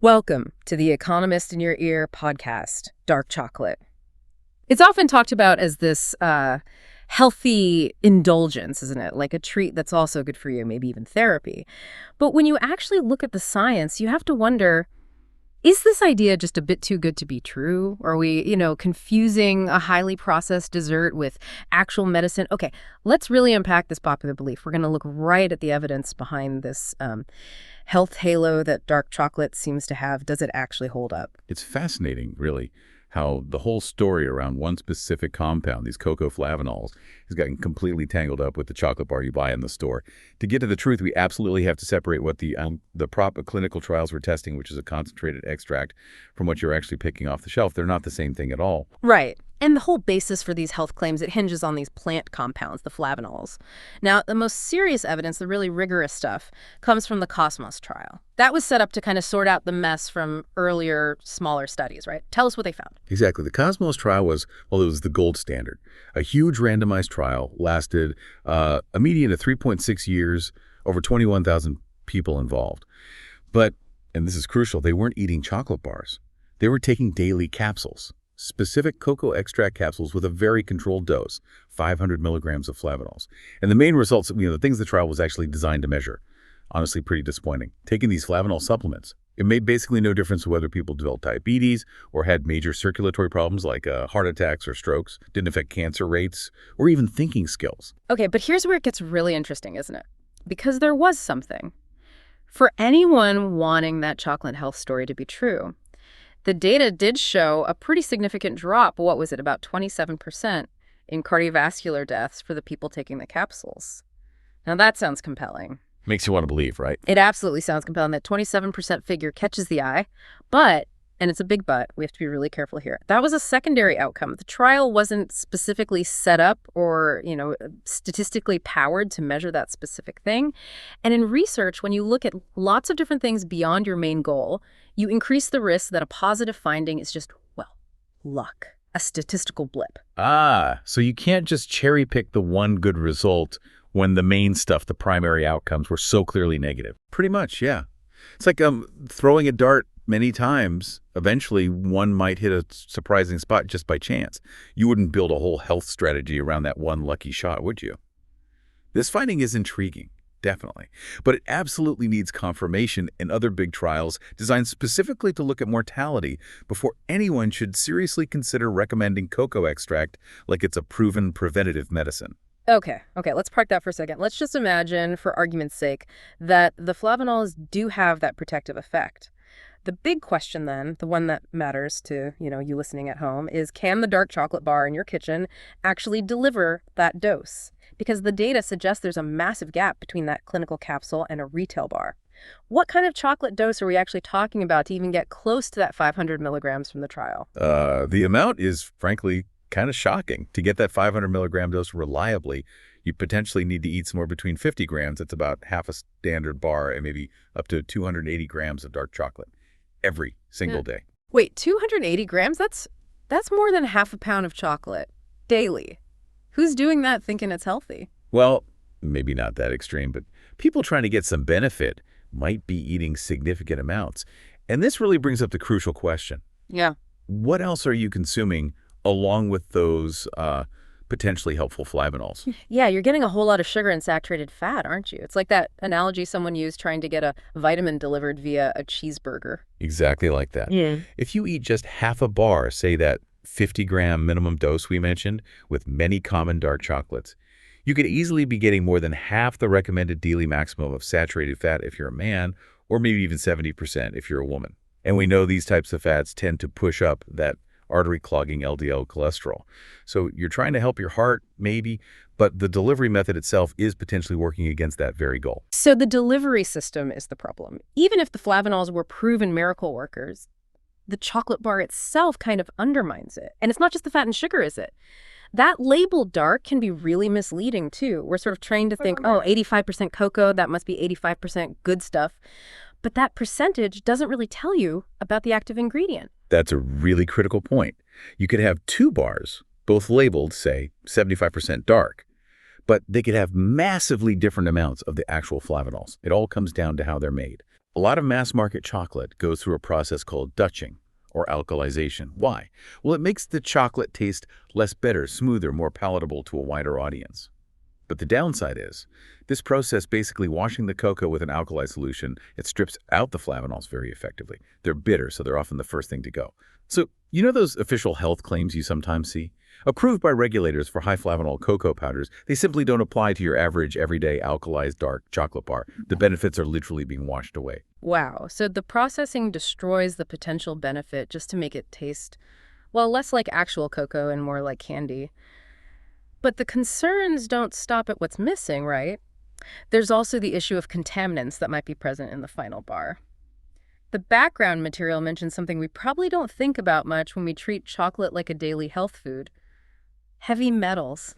Welcome to the Economist in Your Ear podcast, Dark Chocolate. It's often talked about as this healthy indulgence, isn't it? Like a treat that's also good for you, maybe even therapy. But when you actually look at the science, you have to wonder, is this idea just a bit too good to be true? Are we, confusing a highly processed dessert with actual medicine? Okay, let's really unpack this popular belief. We're going to look right at the evidence behind this health halo that dark chocolate seems to have. Does it actually hold up? It's fascinating, really, how the whole story around one specific compound, these cocoa flavanols, has gotten completely tangled up with the chocolate bar you buy in the store. To get to the truth, we absolutely have to separate what the proper clinical trials were testing, which is a concentrated extract, from what you're actually picking off the shelf. They're not the same thing at all. Right. And the whole basis for these health claims, it hinges on these plant compounds, the flavanols. Now, the most serious evidence, the really rigorous stuff, comes from the Cosmos trial. That was set up to kind of sort out the mess from earlier, smaller studies, right? Tell us what they found. Exactly. The Cosmos trial was, it was the gold standard. A huge randomized trial lasted a median of 3.6 years, over 21,000 people involved. But, and this is crucial, they weren't eating chocolate bars. They were taking daily capsules. Specific cocoa extract capsules with a very controlled dose, 500 milligrams of flavanols. And the main results, the things the trial was actually designed to measure, honestly pretty disappointing. Taking these flavanol supplements, it made basically no difference whether people developed diabetes or had major circulatory problems like heart attacks or strokes, didn't affect cancer rates, or even thinking skills. Okay, but here's where it gets really interesting, isn't it? Because there was something. For anyone wanting that chocolate health story to be true, the data did show a pretty significant drop, what was it, about 27% in cardiovascular deaths for the people taking the capsules. Now that sounds compelling. Makes you want to believe, right? It absolutely sounds compelling. That 27% figure catches the eye, but, and it's a big but, we have to be really careful here, that was a secondary outcome. The trial wasn't specifically set up or, statistically powered to measure that specific thing. And in research, when you look at lots of different things beyond your main goal, you increase the risk that a positive finding is just, luck, a statistical blip. So you can't just cherry pick the one good result when the main stuff, the primary outcomes, were so clearly negative. Pretty much, yeah. It's like throwing a dart many times. Eventually, one might hit a surprising spot just by chance. You wouldn't build a whole health strategy around that one lucky shot, would you? This finding is intriguing, definitely. But it absolutely needs confirmation in other big trials designed specifically to look at mortality before anyone should seriously consider recommending cocoa extract like it's a proven preventative medicine. Okay, let's park that for a second. Let's just imagine, for argument's sake, that the flavanols do have that protective effect. The big question then, the one that matters to, you listening at home, is can the dark chocolate bar in your kitchen actually deliver that dose? Because the data suggests there's a massive gap between that clinical capsule and a retail bar. What kind of chocolate dose are we actually talking about to even get close to that 500 milligrams from the trial? The amount is, frankly, kind of shocking. To get that 500 milligram dose reliably, you potentially need to eat somewhere between 50 grams, that's about half a standard bar, and maybe up to 280 grams of dark chocolate every single day. Wait, 280 grams? That's more than half a pound of chocolate daily. Who's doing that thinking it's healthy? Well, maybe not that extreme, but people trying to get some benefit might be eating significant amounts. And this really brings up the crucial question. Yeah. What else are you consuming along with those potentially helpful flavanols? Yeah, you're getting a whole lot of sugar and saturated fat, aren't you? It's like that analogy someone used trying to get a vitamin delivered via a cheeseburger. Exactly like that. Yeah. If you eat just half a bar, say that 50-gram minimum dose we mentioned, with many common dark chocolates, you could easily be getting more than half the recommended daily maximum of saturated fat if you're a man, or maybe even 70% if you're a woman. And we know these types of fats tend to push up that artery-clogging LDL cholesterol. So you're trying to help your heart, maybe, but the delivery method itself is potentially working against that very goal. So the delivery system is the problem. Even if the flavanols were proven miracle workers, the chocolate bar itself kind of undermines it. And it's not just the fat and sugar, is it? That label dark can be really misleading, too. We're sort of trained to think, 85% cocoa, that must be 85% good stuff. But that percentage doesn't really tell you about the active ingredient. That's a really critical point. You could have two bars, both labeled, say, 75% dark, but they could have massively different amounts of the actual flavanols. It all comes down to how they're made. A lot of mass-market chocolate goes through a process called Dutching, or alkalization. Why? Well, it makes the chocolate taste less bitter, smoother, more palatable to a wider audience. But the downside is, this process basically washing the cocoa with an alkali solution, it strips out the flavanols very effectively. They're bitter, so they're often the first thing to go. So, you know those official health claims you sometimes see? Approved by regulators for high flavanol cocoa powders, they simply don't apply to your average, everyday, alkalized dark chocolate bar. The benefits are literally being washed away. Wow, so the processing destroys the potential benefit just to make it taste, well, less like actual cocoa and more like candy. But the concerns don't stop at what's missing, right? There's also the issue of contaminants that might be present in the final bar. The background material mentions something we probably don't think about much when we treat chocolate like a daily health food. Heavy metals.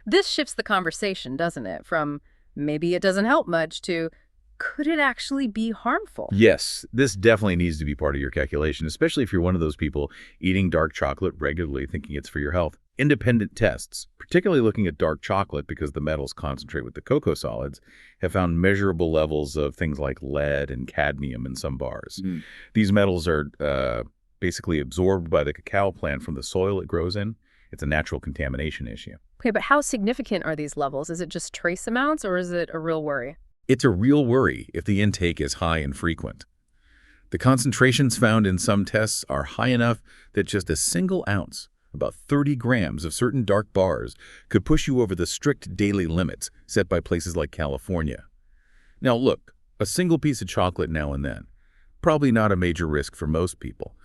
This shifts the conversation, doesn't it? From maybe it doesn't help much to could it actually be harmful? Yes, this definitely needs to be part of your calculation, especially if you're one of those people eating dark chocolate regularly thinking it's for your health. Independent tests, particularly looking at dark chocolate because the metals concentrate with the cocoa solids, have found measurable levels of things like lead and cadmium in some bars. These metals are basically absorbed by the cacao plant from the soil it grows in. It's a natural contamination issue. Okay, but how significant are these levels? Is it just trace amounts or is it a real worry? It's a real worry if the intake is high and frequent. The concentrations found in some tests are high enough that just a single ounce, about 30 grams of certain dark bars, could push you over the strict daily limits set by places like California. Now look, a single piece of chocolate now and then, probably not a major risk for most people.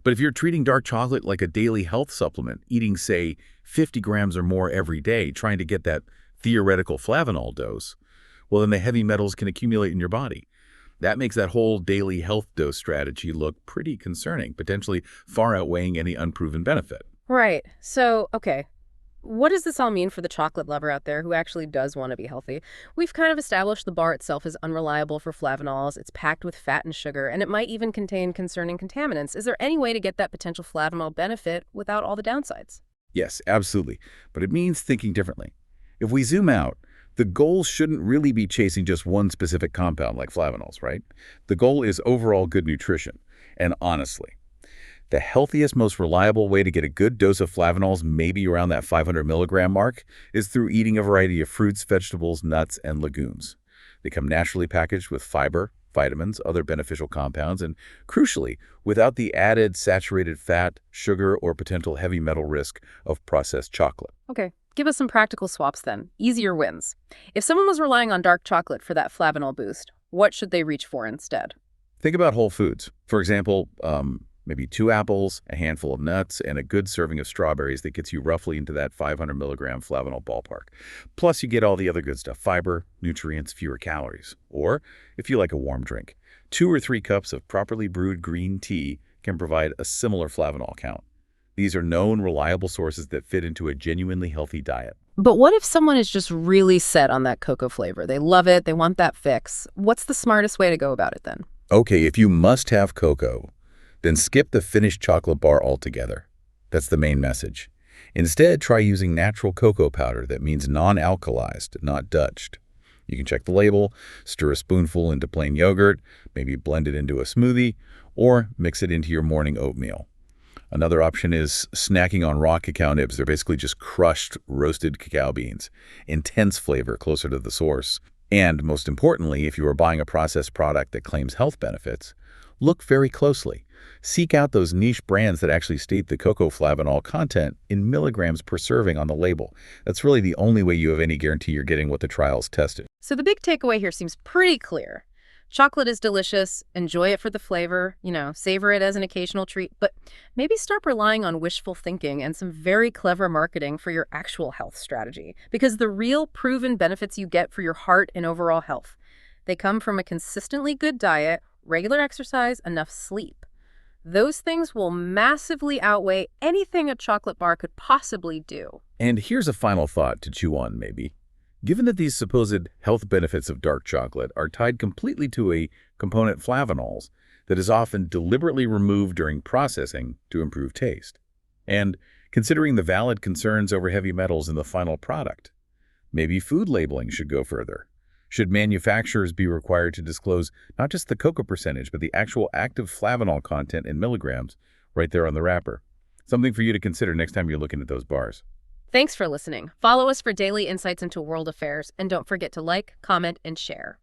But if you're treating dark chocolate like a daily health supplement, eating, say, 50 grams or more every day, trying to get that theoretical flavanol dose, well, then the heavy metals can accumulate in your body. That makes that whole daily health dose strategy look pretty concerning, potentially far outweighing any unproven benefit. Right. So, okay, what does this all mean for the chocolate lover out there who actually does want to be healthy? We've kind of established the bar itself is unreliable for flavanols, it's packed with fat and sugar, and it might even contain concerning contaminants. Is there any way to get that potential flavanol benefit without all the downsides? Yes, absolutely. But it means thinking differently. If we zoom out, the goal shouldn't really be chasing just one specific compound like flavanols, right? The goal is overall good nutrition. And honestly, the healthiest, most reliable way to get a good dose of flavanols, maybe around that 500 milligram mark, is through eating a variety of fruits, vegetables, nuts, and legumes. They come naturally packaged with fiber, vitamins, other beneficial compounds, and crucially, without the added saturated fat, sugar, or potential heavy metal risk of processed chocolate. Okay, give us some practical swaps then. Easier wins. If someone was relying on dark chocolate for that flavanol boost, what should they reach for instead? Think about whole foods. For example, maybe 2 apples, a handful of nuts, and a good serving of strawberries that gets you roughly into that 500 milligram flavanol ballpark. Plus, you get all the other good stuff, fiber, nutrients, fewer calories. Or, if you like a warm drink, 2 or 3 cups of properly brewed green tea can provide a similar flavanol count. These are known, reliable sources that fit into a genuinely healthy diet. But what if someone is just really set on that cocoa flavor? They love it, they want that fix. What's the smartest way to go about it then? Okay, if you must have cocoa, then skip the finished chocolate bar altogether. That's the main message. Instead, try using natural cocoa powder that means non-alkalized, not Dutched. You can check the label, stir a spoonful into plain yogurt, maybe blend it into a smoothie, or mix it into your morning oatmeal. Another option is snacking on raw cacao nibs. They're basically just crushed, roasted cacao beans. Intense flavor closer to the source. And most importantly, if you are buying a processed product that claims health benefits, look very closely. Seek out those niche brands that actually state the cocoa flavanol content in milligrams per serving on the label. That's really the only way you have any guarantee you're getting what the trials tested. So the big takeaway here seems pretty clear. Chocolate is delicious, enjoy it for the flavor, savor it as an occasional treat, but maybe stop relying on wishful thinking and some very clever marketing for your actual health strategy. Because the real proven benefits you get for your heart and overall health, they come from a consistently good diet, regular exercise, enough sleep. Those things will massively outweigh anything a chocolate bar could possibly do. And here's a final thought to chew on, maybe. Given that these supposed health benefits of dark chocolate are tied completely to a component flavanols that is often deliberately removed during processing to improve taste, and considering the valid concerns over heavy metals in the final product, maybe food labeling should go further. Should manufacturers be required to disclose not just the cocoa percentage, but the actual active flavanol content in milligrams right there on the wrapper? Something for you to consider next time you're looking at those bars. Thanks for listening. Follow us for daily insights into world affairs, and don't forget to like, comment, and share.